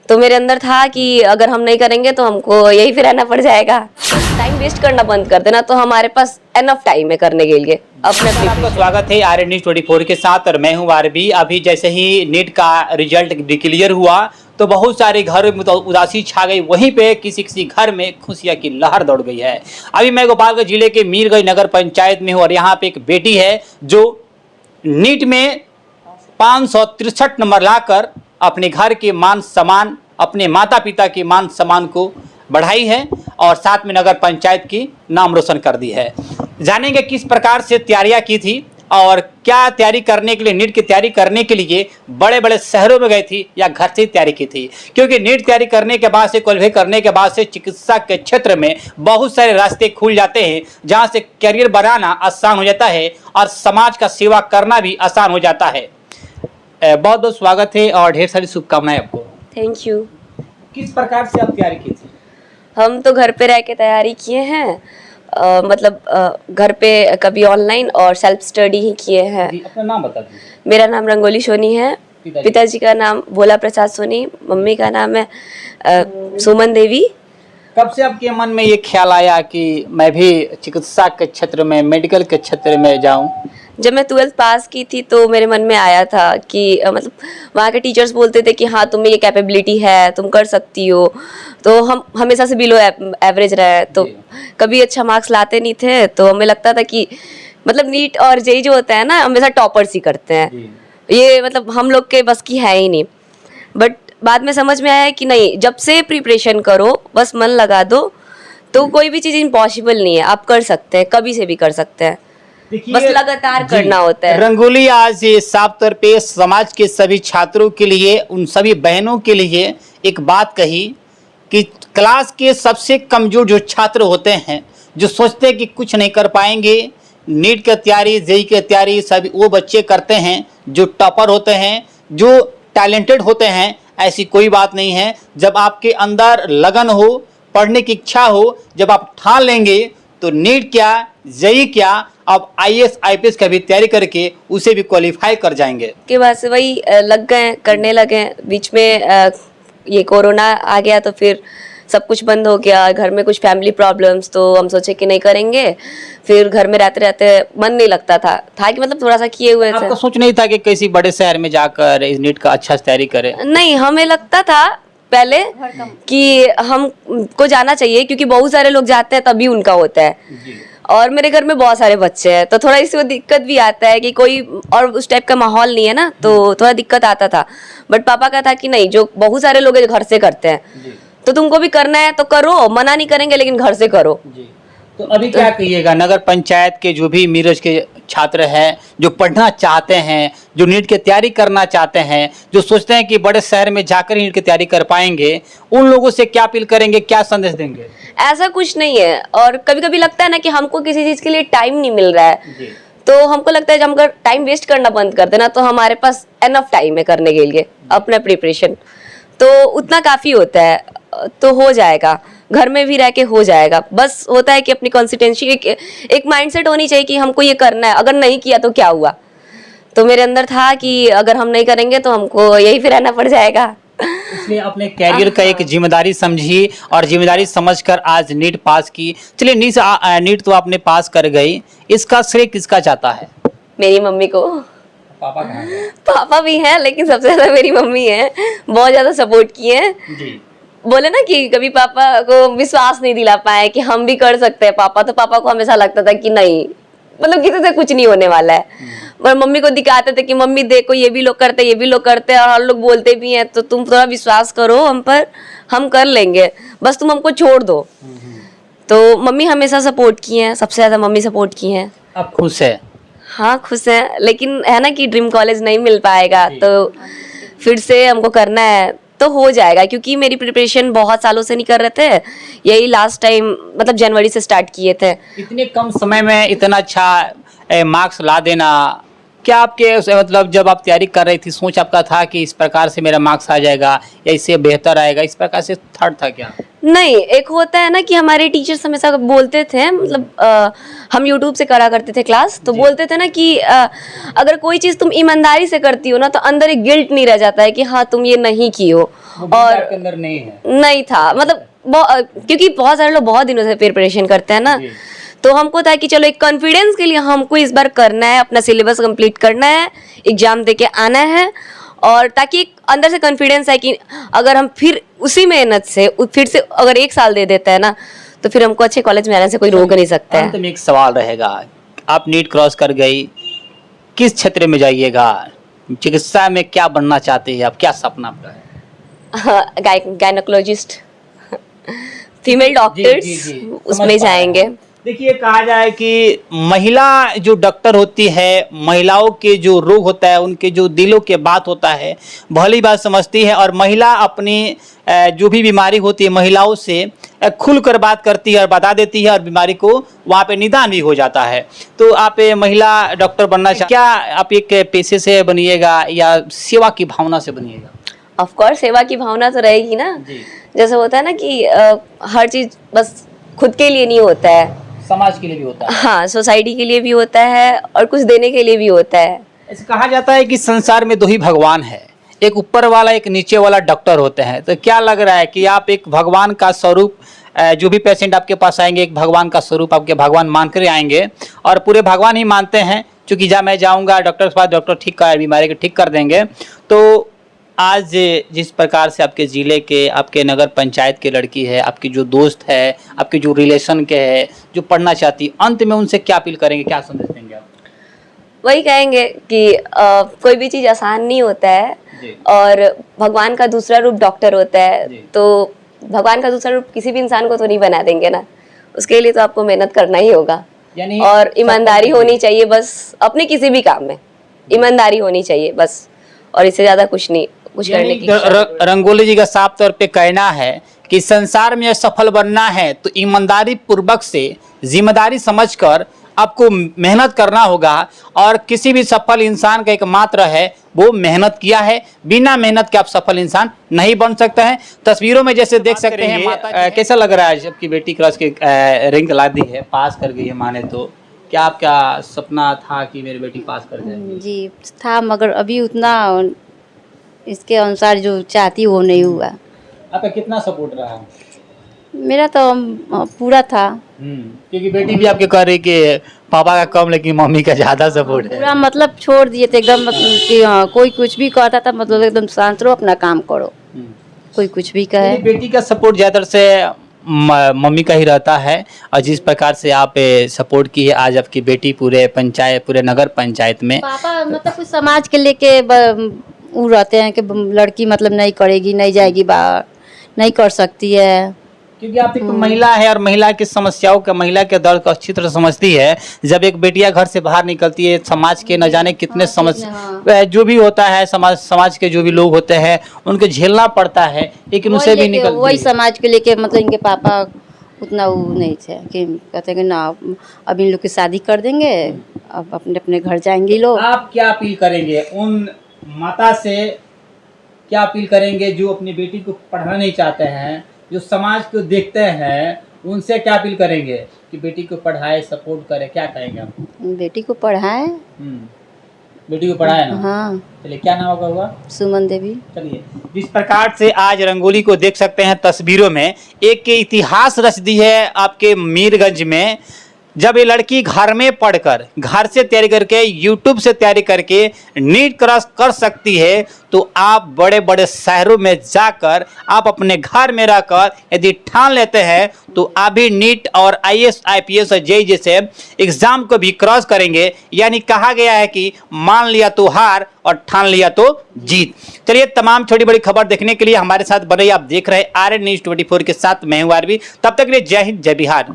तो मेरे अंदर था कि अगर हम नहीं करेंगे तो हमको यही फिर रहना पड़ जाएगा। टाइम वेस्ट करना बंद कर देना, तो हमारे पास एनफ टाइम है करने के लिए अपने। आपका स्वागत है आर्यन न्यूज़ 24 के साथ और मैं हूं आरबी। अभी जैसे ही नीट का रिजल्ट डिक्लेयर हुआ तो बहुत सारे घर में उदासी छा गई, वहीं पे किसी किसी घर में खुशियां की लहर दौड़ गई है। अभी मैं गोपालगंज जिले के मीरगंज नगर पंचायत में हूँ और यहाँ पे एक बेटी है जो नीट में 563 नंबर लाकर अपने घर के मान सम्मान, अपने माता पिता के मान सम्मान को बढ़ाई है और साथ में नगर पंचायत की नाम रोशन कर दी है। जानेंगे किस प्रकार से तैयारियां की थी और क्या तैयारी करने के लिए, नीट की तैयारी करने के लिए बड़े बड़े शहरों में गई थी या घर से ही तैयारी की थी। क्योंकि नीट तैयारी करने के बाद से, क्वालिफाई करने के बाद से चिकित्सा के क्षेत्र में बहुत सारे रास्ते खुल जाते हैं, जहां से करियर बनाना आसान हो जाता है और समाज का सेवा करना भी आसान हो जाता है। बहुत बहुत स्वागत है और ढेर सारी शुभकामनाएं आपको। Thank you. किस प्रकार से आप तैयारी की थी? हम तो घर पे रह के तैयारी किए हैं, घर पे कभी ऑनलाइन और सेल्फ स्टडी ही किए हैं। अपना नाम बता दीजिए। मेरा नाम रंगोली सोनी है, पिताजी का नाम भोला प्रसाद सोनी, मम्मी का नाम है सुमन देवी। कब से आपके मन में ये ख्याल आया कि मैं भी चिकित्सा के क्षेत्र में, मेडिकल के क्षेत्र में जाऊं? जब मैं 12th पास की थी तो मेरे मन में आया था कि वहाँ के टीचर्स बोलते थे कि हाँ तुम्हें ये कैपेबिलिटी है, तुम कर सकती हो। तो हम हमेशा से बिलो एवरेज रहे, तो कभी अच्छा मार्क्स लाते नहीं थे। तो हमें लगता था कि नीट और जेई जो होता है ना, हमेशा टॉपर्स ही करते हैं, ये हम लोग के बस की है ही नहीं। बट बाद में समझ में आया कि नहीं, जब से प्रिपरेशन करो, बस मन लगा दो, तो कोई भी चीज़ इम्पॉसिबल नहीं है, आप कर सकते हैं, कभी से भी कर सकते हैं, बस लगातार करना होता है। रंगोली आज साफ तौर पे समाज के सभी छात्रों के लिए, उन सभी बहनों के लिए एक बात कही कि क्लास के सबसे कमजोर जो छात्र होते हैं, जो सोचते हैं कि कुछ नहीं कर पाएंगे, नीट की तैयारी, जेई की तैयारी सभी वो बच्चे करते हैं जो टॉपर होते हैं, जो टैलेंटेड होते हैं। ऐसी कोई बात नहीं है। जब आपके अंदर लगन हो, पढ़ने की इच्छा हो, जब आप ठान लेंगे तो नीट क्या, जेई क्या, आप IAS IPS का भी तैयारी करके उसे भी क्वालिफाई कर जाएंगे। के बाद से वही लग गए, करने लगे। बीच में ये कोरोना आ गया तो फिर सब कुछ बंद हो गया, घर में कुछ फैमिली प्रॉब्लम्स, तो हम सोचे कि नहीं करेंगे। फिर घर में रहते रहते मन नहीं लगता था कि थोड़ा सा किए हुए थे। आपका सोच नहीं था कि किसी बड़े शहर में जाकर इस नीट का अच्छा तैयारी करें? नहीं, हमें लगता था पहले कि हमको जाना चाहिए, क्योंकि बहुत सारे लोग जाते हैं तभी उनका होता है। और मेरे घर में बहुत सारे बच्चे हैं, तो थोड़ा इसमें दिक्कत भी आता है कि कोई और उस टाइप का माहौल नहीं है ना, तो थोड़ा दिक्कत आता था। बट पापा का था कि नहीं, जो बहुत सारे लोग घर से करते हैं तो तुमको भी करना है तो करो, मना नहीं करेंगे, लेकिन घर से करो। तो अभी क्या कहिएगा नगर पंचायत के जो भी मीरज के छात्र हैं, जो पढ़ना चाहते हैं, जो नीट की तैयारी करना चाहते हैं, जो सोचते हैं कि बड़े शहर में जाकर नीट की तैयारी कर पाएंगे, उन लोगों से क्या अपील करेंगे, क्या संदेश देंगे? ऐसा कुछ नहीं है। और कभी कभी लगता है ना कि हमको किसी चीज के लिए टाइम नहीं मिल रहा है, तो हमको लगता है जब हम अगर टाइम वेस्ट करना बंद कर देना, तो हमारे पास एनफ टाइम है करने के लिए अपना प्रिपरेशन, तो उतना काफी होता है, तो हो जाएगा। घर में भी रह के हो जाएगा। बस होता है कि अपनी कंसिस्टेंसी, एक माइंडसेट होनी चाहिए कि हमको ये करना है, अगर नहीं किया तो क्या हुआ। तो मेरे अंदर था कि अगर हम नहीं करेंगे तो हमको यही फिर रहना पड़ जाएगा। इसलिए अपने कैरियर का एक जिम्मेदारी समझी और जिम्मेदारी समझकर आज नीट पास की। चलिए, नीट तो आपने पास कर गई, इसका श्रेय किसका चाहता है? मेरी मम्मी को। पापा कहाँ हैं? पापा भी हैं, लेकिन सबसे ज्यादा मेरी मम्मी है, बहुत ज्यादा सपोर्ट किए हैं। बोले ना कि कभी पापा को विश्वास नहीं दिला पाए कि हम भी कर सकते हैं। तो पापा को हमेशा लगता था कि नहीं, किसी से कुछ नहीं होने वाला है। और मम्मी को दिखाते थे कि मम्मी देखो, ये भी लोग करते, ये भी लोग करते हैं, और हर लोग बोलते भी हैं, तो तुम थोड़ा विश्वास करो हम पर, हम कर लेंगे, बस तुम हमको छोड़ दो। तो मम्मी हमेशा सपोर्ट की हैं, सबसे ज्यादा मम्मी सपोर्ट की हैं। अब खुश है? हाँ, खुश है, लेकिन है ना कि ड्रीम कॉलेज नहीं मिल पाएगा, तो फिर से हमको करना है, तो हो जाएगा। क्योंकि मेरी प्रिपरेशन बहुत सालों से नहीं कर रहे थे, यही लास्ट टाइम जनवरी से स्टार्ट किए थे। इतने कम समय में इतना अच्छा मार्क्स ला देना, क्या आपके जब आप तैयारी कर रही थी, सोच आपका था कि इस प्रकार से मेरा मार्क्स आ जाएगा या इससे बेहतर आएगा, इस प्रकार से थर्ड था क्या? नहीं, एक होता है ना कि हमारे टीचर्स हमेशा बोलते थे, मतलब हम यूट्यूब से करा करते थे क्लास, तो बोलते थे ना कि अगर कोई चीज़ तुम ईमानदारी से करती हो ना तो अंदर एक गिल्ट नहीं रह जाता है कि हाँ तुम ये नहीं की हो। और आपके अंदर नहीं है। नहीं था, मतलब क्योंकि बहुत सारे लोग बहुत दिनों से प्रिपरेशन करते हैं ना, जी। तो हमको था कि चलो एक कॉन्फिडेंस के लिए हमको इस बार करना है, अपना सिलेबस कंप्लीट करना है, एग्जाम दे के आना है, और ताकि एक अंदर से कॉन्फिडेंस है कि अगर हम फिर उसी मेहनत से फिर से अगर 1 साल दे देते हैं ना तो फिर हमको अच्छे कॉलेज में आने से कोई रोक नहीं सकता अंत है। में एक सवाल रहेगा, आप नीट क्रॉस कर गई, किस क्षेत्र में जाइएगा, चिकित्सा में क्या बनना चाहते हैं आप, क्या सपना आपका है? गायनोकोलॉजिस्ट, फीमेल जी, डॉक्टर्स, जी, जी, समझ उसमें पा रहे जाएंगे। हैं। देखिए, कहा जाए कि महिला जो डॉक्टर होती है, महिलाओं के जो रोग होता है, उनके जो दिलों के बात होता है, भली बात समझती है, और महिला अपनी जो भी बीमारी होती है महिलाओं से खुल कर बात करती है और बता देती है, और बीमारी को वहाँ पे निदान भी हो जाता है। तो आप महिला डॉक्टर बनना क्या आप एक पेशे से बनिएगा या सेवा की भावना से बनिएगा? ऑफ कोर्स सेवा की भावना तो रहेगी ना। जी। जैसे होता है ना कि हर चीज बस खुद के लिए नहीं होता है, समाज के लिए भी होता है। हाँ सोसाइटी के लिए भी होता है और कुछ देने के लिए भी होता है। ऐसे कहा जाता है कि संसार में 2 ही भगवान है, एक ऊपर वाला, एक नीचे वाला डॉक्टर होते हैं। तो क्या लग रहा है कि आप एक भगवान का स्वरूप, जो भी पेशेंट आपके पास आएंगे एक भगवान का स्वरूप आपके भगवान मान कर आएंगे, और पूरे भगवान ही मानते हैं, क्योंकि जब मैं जाऊंगा डॉक्टर के पास, डॉक्टर ठीक कर बीमारी को ठीक कर देंगे। तो आज जिस प्रकार से आपके ज़िले के, आपके नगर पंचायत के लड़की है, आपकी जो दोस्त है, आपके जो रिलेशन के है, जो पढ़ना चाहती, अंत में उनसे क्या अपील करेंगे, क्या संदेश देंगे आप? वही कहेंगे कि कोई भी चीज आसान नहीं होता है, जी। और भगवान का दूसरा रूप डॉक्टर होता है। जी। तो भगवान का दूसरा रूप किसी भी इंसान को तो नहीं बना देंगे ना, उसके लिए तो आपको मेहनत करना ही होगा, यानी और ईमानदारी होनी चाहिए बस। अपने किसी भी काम में ईमानदारी होनी चाहिए बस, और इससे ज्यादा कुछ नहीं, कुछ करने की रंगोली जी का साफ तौर पे कहना है कि संसार में सफल बनना है तो ईमानदारी पूर्वक से, जिम्मेदारी समझकर आपको मेहनत करना होगा, और किसी भी सफल इंसान का एकमात्र है वो मेहनत किया है। बिना मेहनत के आप सफल इंसान नहीं बन सकते हैं। तस्वीरों में जैसे देख सकते हैं, कैसा लग रहा है जबकि बेटी क्रॉस की रैंक ला दी है, पास कर गई है माने तो, क्या आपका सपना था कि मेरी बेटी पास कर जाएगी? जी था, मगर अभी उतना इसके अनुसार जो चाहती वो नहीं हुआ। आपका कितना सपोर्ट रहा? मेरा तो पूरा था। क्योंकि बेटी भी आपके कह रही कि पापा का कम लेकिन मम्मी का ज्यादा सपोर्ट है। पूरा मतलब छोड़ दिए थे एकदम, मतलब कि कोई कुछ भी कहता था, मतलब एकदम शांत रहो, अपना काम करो, कोई कुछ भी कहे। बेटी का सपोर्ट ज्यादातर से मम्मी का ही रहता है, और जिस प्रकार से आप सपोर्ट की है आज आपकी बेटी पूरे पंचायत, पूरे नगर पंचायत में, पापा मतलब कुछ समाज के लेके वो रहते हैं कि लड़की मतलब नहीं करेगी, नहीं जाएगी बाहर, नहीं कर सकती है। क्योंकि आप एक महिला है और महिला की समस्याओं का, महिला के दर्द को अच्छी तरह समझती है। जब एक बेटियां घर से बाहर निकलती है, समाज के न जाने कितने समस्या जो भी होता है, समाज के जो भी लोग होते हैं उनको झेलना पड़ता है, लेकिन उसे भी निकल वही समाज के लेके, मतलब इनके पापा उतना वो नहीं थे कि कहते हैं कि ना अब इन लोग की शादी कर देंगे, अब अपने अपने घर जाएंगे लोग। आप क्या अपील करेंगे उन माता से, क्या अपील करेंगे जो अपनी बेटी को पढ़ाना नहीं चाहते हैं, जो समाज को देखते हैं, उनसे क्या अपील करेंगे कि बेटी को पढ़ाए, सपोर्ट करे, क्या कहेंगे आप? बेटी को पढ़ाए। बेटी को पढ़ाए ना। हाँ। चलिए, क्या नाम आपका हुआ? सुमन देवी। चलिए, जिस प्रकार से आज रंगोली को देख सकते हैं तस्वीरों में, एक के इतिहास रच दी है आपके मीरगंज में। जब ये लड़की घर में पढ़कर, घर से तैयारी करके, यूट्यूब से तैयारी करके नीट क्रॉस कर सकती है, तो आप बड़े बड़े शहरों में जाकर, आप अपने घर में रहकर यदि ठान लेते हैं तो आप भी नीट और IAS, IPS और JEE जैसे एग्जाम को भी क्रॉस करेंगे। यानी कहा गया है कि मान लिया तो हार और ठान लिया तो जीत। चलिए, तमाम छोटी बड़ी खबर देखने के लिए हमारे साथ बने। आप देख रहे हैं RN News 24 के साथ मैं हूं आरवी। तब तक के लिए जय हिंद, जय बिहार।